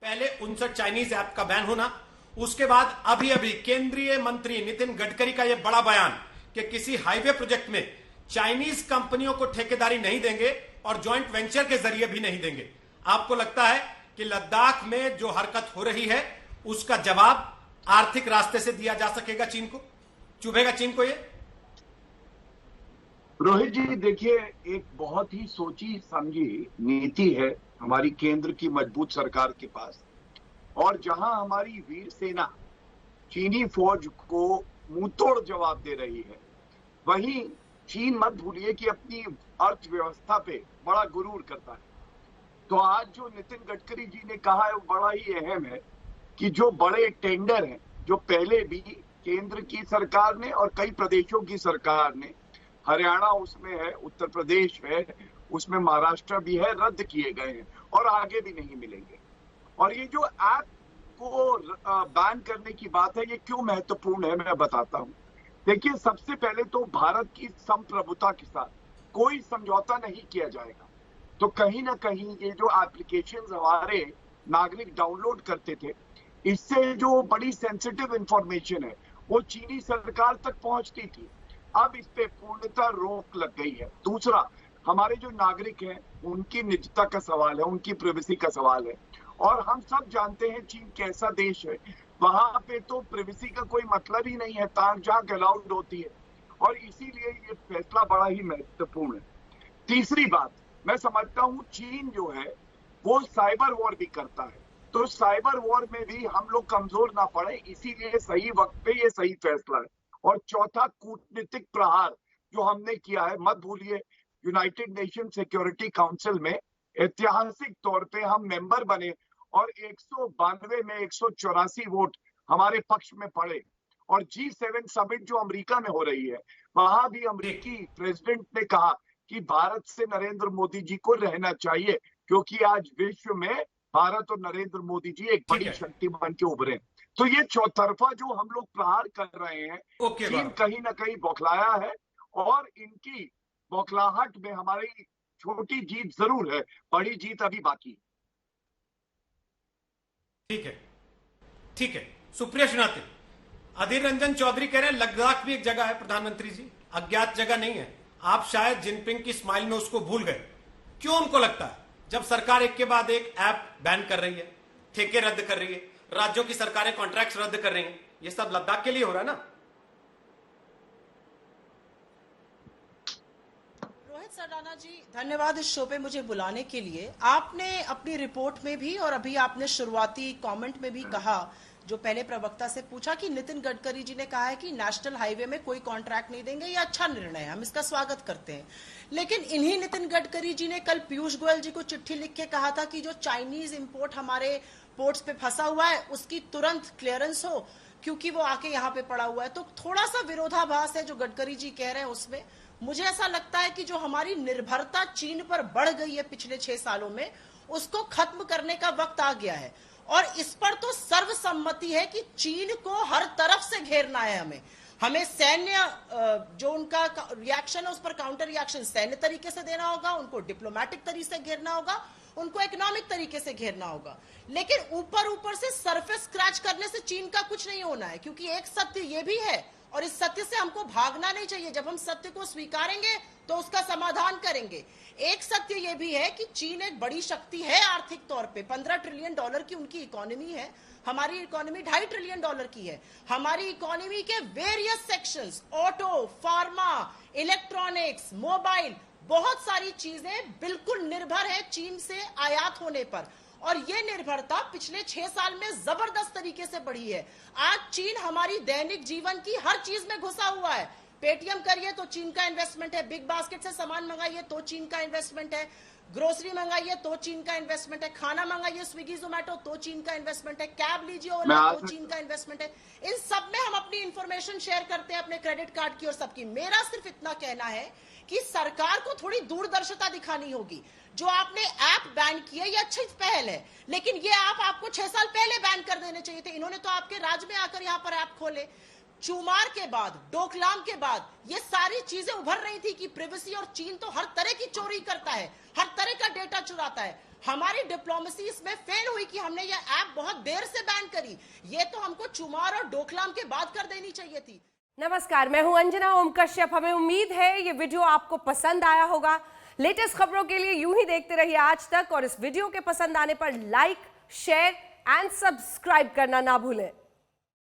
पहले 59 Chinese app का ban होना, उसके बाद अभी अभी केंद्रीय मंत्री नितिन गडकरी का यह बड़ा बयान कि किसी हाईवे प्रोजेक्ट में चाइनीज कंपनियों को ठेकेदारी नहीं देंगे और जॉइंट वेंचर के जरिए भी नहीं देंगे। आपको लगता है कि लद्दाख में जो हरकत हो रही है उसका जवाब आर्थिक रास्ते से दिया जा सकेगा? चीन को चुभेगा? चीन को ये? रोहित जी देखिए, एक बहुत ही सोची समझी नीति है हमारी केंद्र की मजबूत सरकार के पास, और जहां हमारी वीर सेना चीनी फौज को मुंहतोड़ जवाब दे रही है, वहीं चीन मत भूलिए कि अपनी अर्थव्यवस्था पे बड़ा गुरूर करता है। तो आज जो नितिन गडकरी जी ने कहा है वो बड़ा ही अहम है कि जो बड़े टेंडर हैं जो पहले भी केंद्र की सरकार ने और कई प्रदेशों की सरकार ने, हरियाणा उसमें है, उत्तर प्रदेश है, उसमें महाराष्ट्र भी है, रद्द किए गए हैं और आगे भी नहीं मिलेंगे। और ये जो ऐप को बैन करने की बात है, ये क्यों महत्वपूर्ण है मैं बताता हूं। देखिए, सबसे पहले तो भारत की संप्रभुता के साथ कोई समझौता नहीं किया जाएगा। तो कहीं ना कहीं ये जो एप्लीकेशंस हमारे नागरिक डाउनलोड करते थे, इससे जो बड़ी सेंसिटिव इंफॉर्मेशन है वो चीनी सरकार तक पहुंचती थी। अब इस पे पूर्णतः रोक लग गई है। दूसरा, हमारे जो नागरिक हैं उनकी निजता का सवाल है, उनकी प्राइवेसी का सवाल है, और हम सब जानते हैं चीन कैसा देश है। वहां पे तो प्राइवेसी का कोई मतलब ही नहीं है, ताक झांक अलाउड होती है, और इसीलिए ये फैसला बड़ा ही महत्वपूर्ण है। तीसरी बात, मैं समझता हूँ चीन जो है वो साइबर वॉर भी करता है, तो साइबर वॉर में भी हम लोग कमजोर ना पड़े, इसीलिए सही वक्त पे ये सही फैसला है। और चौथा, कूटनीतिक प्रहार जो हमने किया है, मत भूलिए यूनाइटेड नेशन सिक्योरिटी काउंसिल में ऐतिहासिक तौर पे हम मेंबर बने और 192 में 184 वोट हमारे पक्ष में पड़े। और G7 समिट जो अमेरिका में हो रही है, वहां भी अमेरिकी प्रेसिडेंट ने कहा कि भारत से नरेंद्र मोदी जी को रहना चाहिए, क्योंकि आज विश्व में भारत और नरेंद्र मोदी जी एक बड़ी शक्ति बन के उभरे। तो ये चौतरफा जो हम लोग प्रहार कर रहे हैं, चीन कहीं ना कहीं बौखलाया है, और इनकी बौखलाहट में हमारी छोटी जीत जरूर है, बड़ी जीत अभी बाकी है। ठीक है। सुप्रिया श्रीनाथ, अधीर रंजन चौधरी कह रहे हैं लद्दाख भी एक जगह है प्रधानमंत्री जी, अज्ञात जगह नहीं है। आप शायद जिनपिंग की स्माइल में उसको भूल गए। क्यों उनको लगता है, जब सरकार एक के बाद एक ऐप बैन कर रही है, ठेके रद्द कर रही है, राज्यों की सरकारें कॉन्ट्रैक्ट्स रद्द कर रही हैं, ये सब लद्दाख के लिए हो रहा है ना? रोहित सरडाना जी, धन्यवाद इस शो पे मुझे बुलाने के लिए। आपने अपनी रिपोर्ट में भी और अभी आपने शुरुआती कमेंट में भी कहा, जो पहले प्रवक्ता से पूछा, कि नितिन गडकरी जी ने कहा है कि नेशनल हाईवे में कोई कॉन्ट्रैक्ट नहीं देंगे, ये अच्छा निर्णय है, हम इसका स्वागत करते हैं। लेकिन इन्हीं नितिन गडकरी जी ने कल पीयूष गोयल जी को चिट्ठी लिख के कहा था कि जो चाइनीज इंपोर्ट हमारे पोर्ट्स पे फंसा हुआ है उसकी तुरंत क्लियरेंस हो, क्योंकि वो आके यहाँ पे पड़ा हुआ है। तो थोड़ा सा विरोधाभास है जो गडकरी जी कह रहे हैं उसमें। मुझे ऐसा लगता है कि जो हमारी निर्भरता चीन पर बढ़ गई है पिछले 6 सालों में, उसको खत्म करने का वक्त आ गया है। और इस पर तो सर्वसम्मति है कि चीन को हर तरफ से घेरना है। हमें सैन्य जो उनका रिएक्शन है उस पर काउंटर रिएक्शन सैन्य तरीके से देना होगा, उनको डिप्लोमेटिक तरीके से घेरना होगा, उनको इकोनॉमिक तरीके से घेरना होगा। लेकिन ऊपर से सरफेस स्क्रैच करने से चीन का कुछ नहीं होना है, क्योंकि एक सत्य ये भी है, और इस सत्य से हमको भागना नहीं चाहिए। जब हम सत्य को स्वीकारेंगे तो उसका समाधान करेंगे। एक सत्य यह भी है कि चीन एक बड़ी शक्ति है आर्थिक तौर पे, $15 ट्रिलियन की उनकी इकोनॉमी है, हमारी इकोनॉमी $2.5 ट्रिलियन की है। हमारी इकोनॉमी के various sections, auto, pharma, electronics, mobile, बहुत सारी चीजें बिल्कुल निर्भर है चीन से आयात होने पर, और ये निर्भरता पिछले 6 साल में जबरदस्त तरीके से बढ़ी है। आज चीन हमारी दैनिक जीवन की हर चीज में घुसा हुआ है। पेटीएम करिए तो चीन का इन्वेस्टमेंट है, बिग बास्केट से सामान मंगाइए तो चीन का इन्वेस्टमेंट है, ग्रोसरी मंगाइए तो चीन का इन्वेस्टमेंट है, खाना मंगाइए स्विगी जोमेटो तो चीन का इन्वेस्टमेंट है, कैब लीजिए ओला तो चीन का इन्वेस्टमेंट है। इन सब में हम अपनी इंफॉर्मेशन शेयर करते हैं, अपने क्रेडिट कार्ड की और सबकी। मेरा सिर्फ इतना कहना है कि सरकार को थोड़ी दूरदर्शिता दिखानी होगी। जो आपने ऐप बैन किया ये अच्छी पहल है, लेकिन ये ऐप आपको 6 साल पहले बैन कर देने चाहिए थे। इन्होंने तो आपके राज्य में आकर यहाँ पर ऐप खोले। चुमार के बाद, डोकलाम के बाद ये सारी चीजें उभर रही थी कि प्राइवेसी, और चीन तो हर तरह की चोरी करता है। हर तरह का डेटा चुराता है। हमारी डिप्लोमेसी इसमें फेल हुई कि हमने ये ऐप बहुत देर से बैन करी। ये तो हमको चुमार और डोकलाम के बाद कर देनी चाहिए थी। नमस्कार, मैं हूं अंजना ओम कश्यप। हमें उम्मीद है ये वीडियो आपको पसंद आया होगा। लेटेस्ट खबरों के लिए यूं ही देखते रहिए आज तक, और इस वीडियो के पसंद आने पर लाइक, शेयर एंड सब्सक्राइब करना ना भूलें।